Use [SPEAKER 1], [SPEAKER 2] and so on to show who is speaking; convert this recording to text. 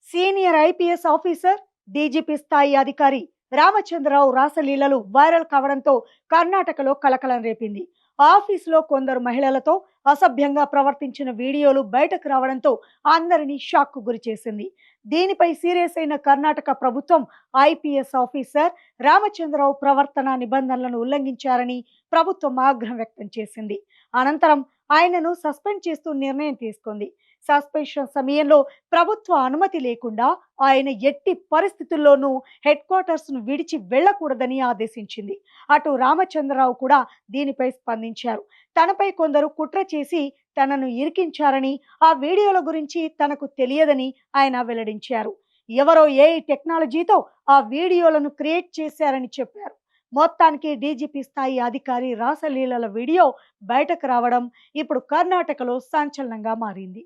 [SPEAKER 1] Senior IPS officer, DGP స్థాయి అధికారి Ramachandra Rao రాసలీలలు viral కావడంతో కర్ణాటకలో కలకలం రేపింది. ఆఫీసులో కొందరు మహిళలతో అసభ్యంగా ప్రవర్తించిన వీడియోలు బయటకు రావడంతో అందరినీ షాక్కు గురి చేసింది. దీనిపై సీరియస్ అయిన కర్ణాటక ప్రభుత్వం ఐపీఎస్ ఆఫీసర్ రామచంద్రరావు ప్రవర్తన నిబంధనలను ఉల్లంఘించారని ప్రభుత్వం ఆగ్రహం వ్యక్తం చేసింది. అనంతరం ఆయనను సస్పెండ్ చేస్తూ నిర్ణయం తీసుకుంది. సస్పెన్షన్ సమయంలో ప్రభుత్వ అనుమతి లేకుండా ఆయన ఎట్టి పరిస్థితుల్లోనూ హెడ్ క్వార్టర్స్ ను విడిచి వెళ్లకూడదని ఆదేశించింది. అటు రామచంద్రరావు కూడా దీనిపై స్పందించారు. తనపై కొందరు కుట్ర చేసి తనను ఇరికించారని, ఆ వీడియోల గురించి తనకు తెలియదని ఆయన వెల్లడించారు. ఎవరో ఏఐ టెక్నాలజీతో ఆ వీడియోలను క్రియేట్ చేశారని చెప్పారు. మొత్తానికి డీజీపీ స్థాయి అధికారి రాసలీలల వీడియో బయటకు రావడం ఇప్పుడు కర్ణాటకలో సంచలనంగా మారింది.